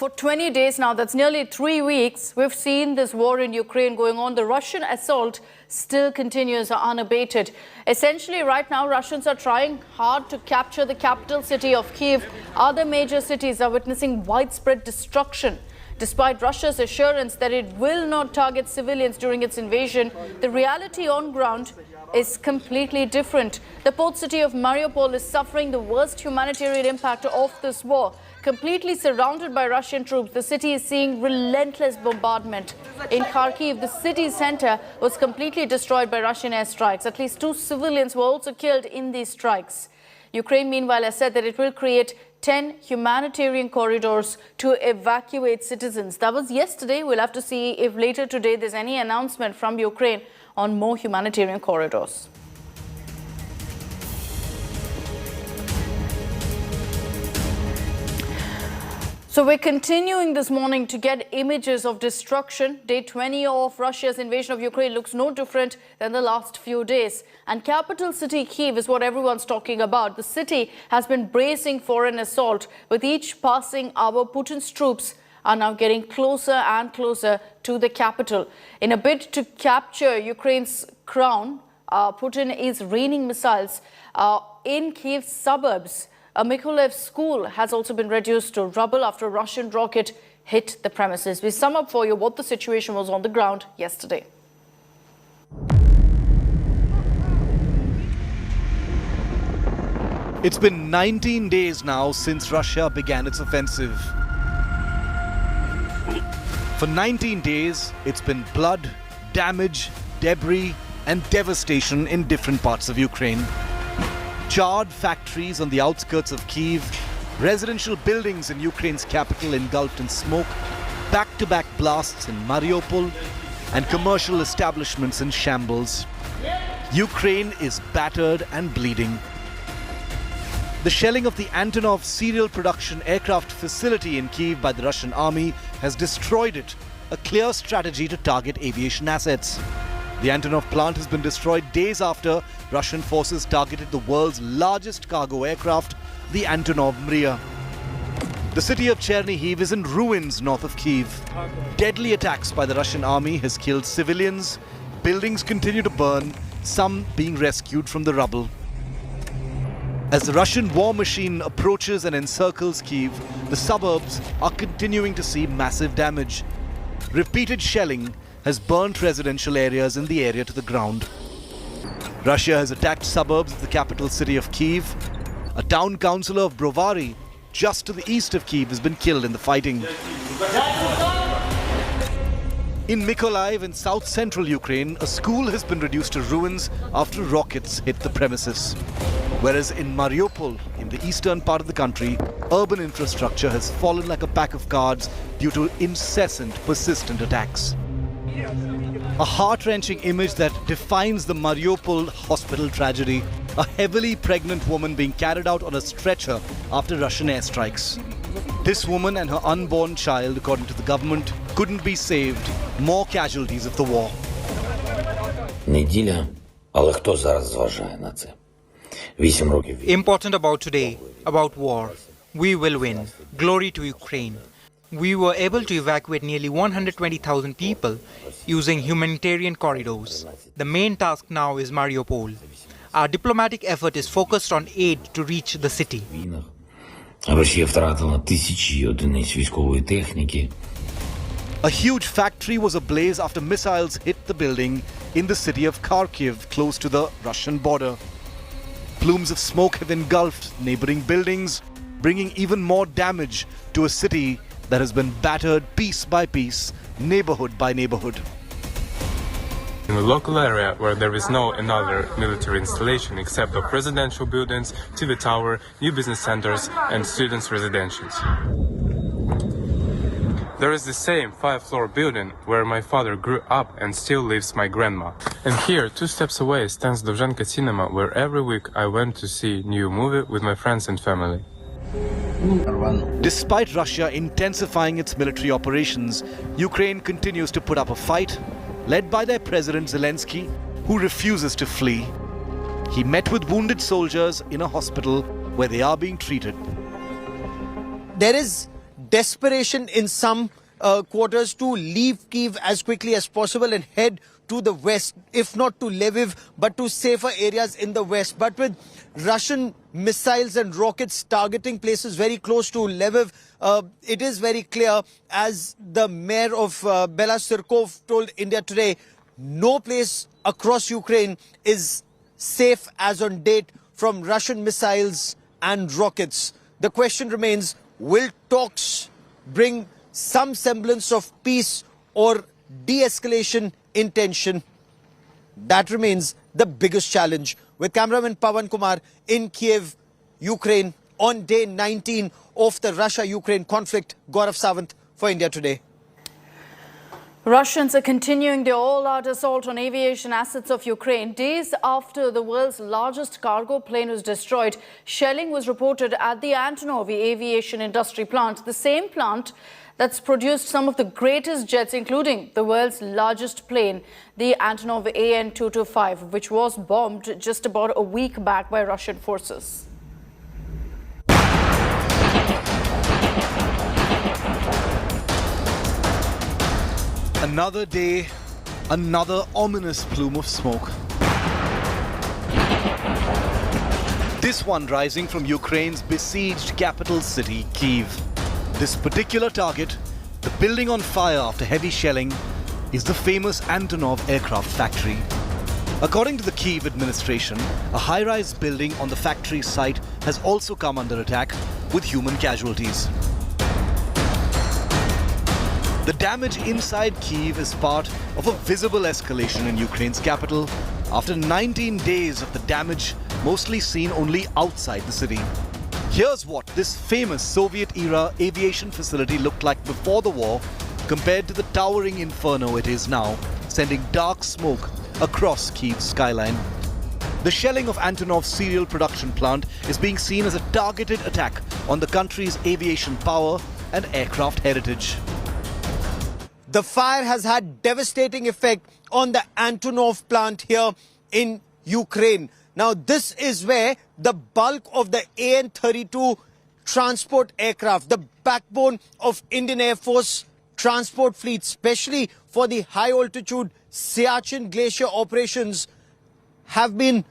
For 20 days now, that's nearly 3 weeks, we've seen this war in Ukraine going on. The Russian assault still continues unabated. Essentially, right now, Russians are trying hard to capture the capital city of Kyiv. Other major cities are witnessing widespread destruction. Despite Russia's assurance that it will not target civilians during its invasion, the reality on ground is completely different. The port city of Mariupol is suffering the worst humanitarian impact of this war. Completely surrounded by Russian troops, the city is seeing relentless bombardment. In Kharkiv, the city center was completely destroyed by Russian airstrikes. At least 2 civilians were also killed in these strikes. Ukraine, meanwhile, has said that it will create 10 humanitarian corridors to evacuate citizens. That was yesterday. We'll have to see if later today there's any announcement from Ukraine on more humanitarian corridors. So we're continuing this morning to get images of destruction. Day 20 of Russia's invasion of Ukraine looks no different than the last few days. And capital city Kyiv is what everyone's talking about. The city has been bracing for an assault. With each passing hour, Putin's troops are now getting closer and closer to the capital. In a bid to capture Ukraine's crown, Putin is raining missiles in Kyiv's suburbs. A Mykolaiv school has also been reduced to rubble after a Russian rocket hit the premises. We sum up for you what the situation was on the ground yesterday. It's been 19 days now since Russia began its offensive. For 19 days, it's been blood, damage, debris, and devastation in different parts of Ukraine. Charred factories on the outskirts of Kyiv, residential buildings in Ukraine's capital engulfed in smoke, back-to-back blasts in Mariupol, and commercial establishments in shambles. Ukraine is battered and bleeding. The shelling of the Antonov serial production aircraft facility in Kyiv by the Russian army has destroyed it, a clear strategy to target aviation assets. The Antonov plant has been destroyed days after Russian forces targeted the world's largest cargo aircraft, the Antonov Mriya. The city of Chernihiv is in ruins north of Kyiv. Deadly attacks by the Russian army has killed civilians. Buildings continue to burn, some being rescued from the rubble. As the Russian war machine approaches and encircles Kyiv, the suburbs are continuing to see massive damage. Repeated shelling has burnt residential areas in the area to the ground. Russia has attacked suburbs of the capital city of Kyiv. A town councillor of Brovary, just to the east of Kyiv, has been killed in the fighting. In Mykolaiv in south-central Ukraine, a school has been reduced to ruins after rockets hit the premises. Whereas in Mariupol, in the eastern part of the country, urban infrastructure has fallen like a pack of cards due to incessant, persistent attacks. A heart-wrenching image that defines the Mariupol hospital tragedy. A heavily pregnant woman being carried out on a stretcher after Russian airstrikes. This woman and her unborn child, according to the government, couldn't be saved. More casualties of the war. Неділя, але хто зараз зважає на це? 8 років. Important about today, about war. We will win. Glory to Ukraine. We were able to evacuate nearly 120,000 people using humanitarian corridors. The main task now is Mariupol. Our diplomatic effort is focused on aid to reach the city. Росія втратила тисячі одиниць військової техніки. A huge factory was ablaze after missiles hit the building in the city of Kharkiv, close to the Russian border. Plumes of smoke have engulfed neighboring buildings, bringing even more damage to a city that has been battered piece by piece, neighborhood by neighborhood. In a local area where there is no another military installation except of residential buildings, TV tower, new business centers and students' residences. There is the same 5-floor building where my father grew up and still lives my grandma. And here, 2 steps away, stands Dovzhenka Cinema, where every week I went to see new movie with my friends and family. Despite Russia intensifying its military operations, Ukraine continues to put up a fight, led by their president Zelensky, who refuses to flee. He met with wounded soldiers in a hospital where they are being treated. There is desperation in some quarters to leave Kyiv as quickly as possible and head to the west, if not to Lviv, but to safer areas in the west. But with Russian missiles and rockets targeting places very close to Lviv, it is very clear, as the mayor of Bela Sirkov told India Today, no place across Ukraine is safe as on date from Russian missiles and rockets. The question remains, will talks bring some semblance of peace or de-escalation in tension? That remains the biggest challenge. With cameraman Pawan Kumar in Kyiv, Ukraine, on day 19 of the Russia-Ukraine conflict, Gaurav Sawant for India Today. Russians are continuing their all-out assault on aviation assets of Ukraine. Days after the world's largest cargo plane was destroyed, shelling was reported at the Antonov aviation industry plant, the same plant that's produced some of the greatest jets, including the world's largest plane, the Antonov AN-225, which was bombed just about a week back by Russian forces. Another day, another ominous plume of smoke. This one rising from Ukraine's besieged capital city, Kyiv. This particular target, the building on fire after heavy shelling, is the famous Antonov aircraft factory. According to the Kyiv administration, a high-rise building on the factory site has also come under attack with human casualties. The damage inside Kyiv is part of a visible escalation in Ukraine's capital after 19 days of the damage mostly seen only outside the city. Here's what this famous Soviet-era aviation facility looked like before the war compared to the towering inferno it is now, sending dark smoke across Kyiv's skyline. The shelling of Antonov's serial production plant is being seen as a targeted attack on the country's aviation power and aircraft heritage. The fire has had devastating effect on the Antonov plant here in Ukraine. Now, this is where the bulk of the AN-32 transport aircraft, the backbone of Indian Air Force transport fleet, especially for the high-altitude Siachen Glacier operations, have been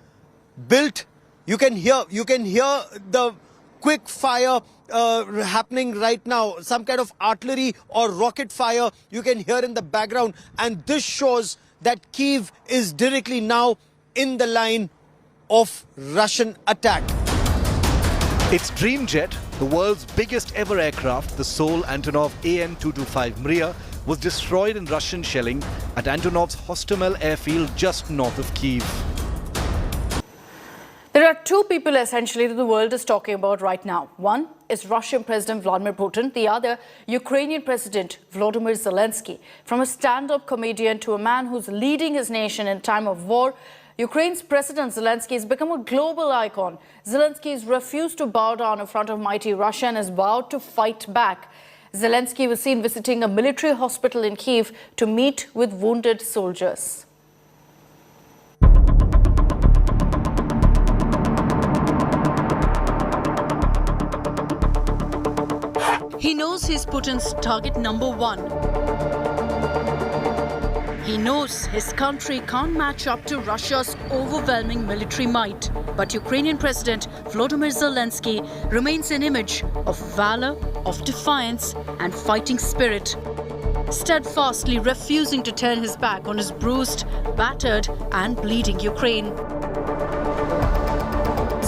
built. You can hear the quick fire happening right now, some kind of artillery or rocket fire you can hear in the background, and this shows that Kyiv is directly now in the line of Russian attack. Its dream jet, the world's biggest ever aircraft, the Seoul Antonov AN-225 Mriya, was destroyed in Russian shelling at Antonov's Hostomel airfield just north of Kyiv. There are two people essentially that the world is talking about right now. One is Russian President Vladimir Putin, the other Ukrainian President Volodymyr Zelensky. From a stand-up comedian to a man who's leading his nation in time of war, Ukraine's President Zelensky has become a global icon. Zelensky has refused to bow down in front of mighty Russia and has vowed to fight back. Zelensky was seen visiting a military hospital in Kyiv to meet with wounded soldiers. He knows he's Putin's target number one. He knows his country can't match up to Russia's overwhelming military might. But Ukrainian President Volodymyr Zelensky remains an image of valor, of defiance and fighting spirit, steadfastly refusing to turn his back on his bruised, battered and bleeding Ukraine.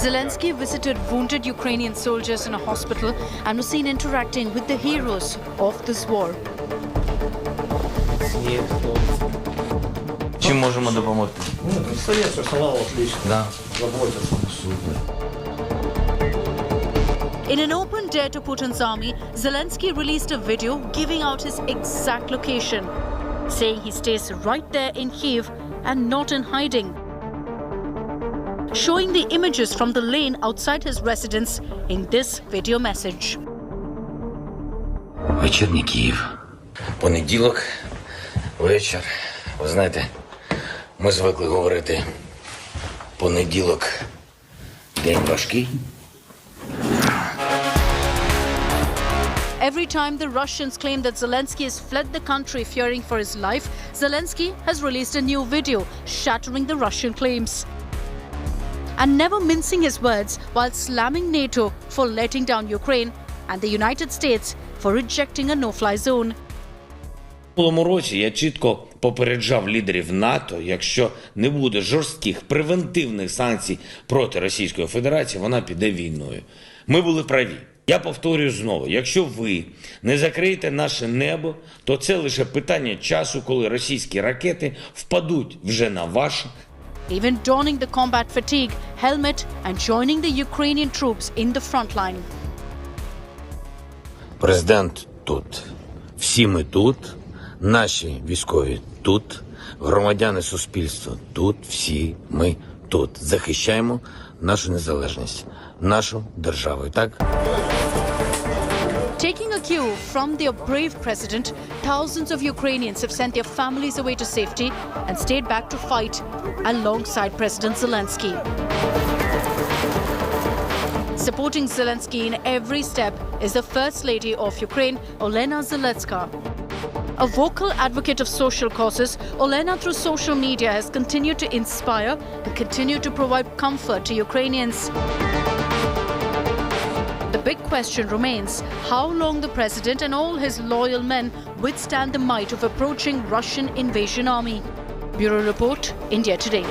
Zelensky visited wounded Ukrainian soldiers in a hospital and was seen interacting with the heroes of this war. Чим можемо допомогти? Совет персонал отлично. Да. Заботится. Супер. In an open dare to Putin's army, Zelensky released a video giving out his exact location, saying he stays right there in Kyiv and not in hiding, showing the images from the lane outside his residence in this video message. Вечірній Київ. Понеділок, вечір. Ви знаєте, ми звикли говорити понеділок день важкий. Every time the Russians claim that Zelensky has fled the country fearing for his life, Zelensky has released a new video shattering the Russian claims. And never mincing his words while slamming NATO for letting down Ukraine and the United States for rejecting a no-fly zone. У минулому році я чітко попереджав лідерів НАТО, якщо не буде жорстких превентивних санкцій проти Російської Федерації, вона піде війною. Ми були праві. Я повторюю знову, якщо ви не закриєте наше небо, то це лише питання часу, коли російські ракети впадуть вже на ваше. Even donning the combat fatigue, helmet and joining the Ukrainian troops in the front line. Президент тут. Всі ми тут. Наші військові тут. Громадяни суспільства тут. Всі ми тут. Захищаємо нашу незалежність, нашу державу. Так? Taking a cue from their brave president, thousands of Ukrainians have sent their families away to safety and stayed back to fight alongside President Zelensky. Supporting Zelensky in every step is the First Lady of Ukraine, Olena Zelenska. A vocal advocate of social causes, Olena through social media has continued to inspire and continue to provide comfort to Ukrainians. The big question remains how long the president and all his loyal men withstand the might of approaching Russian invasion army. Bureau Report, India Today.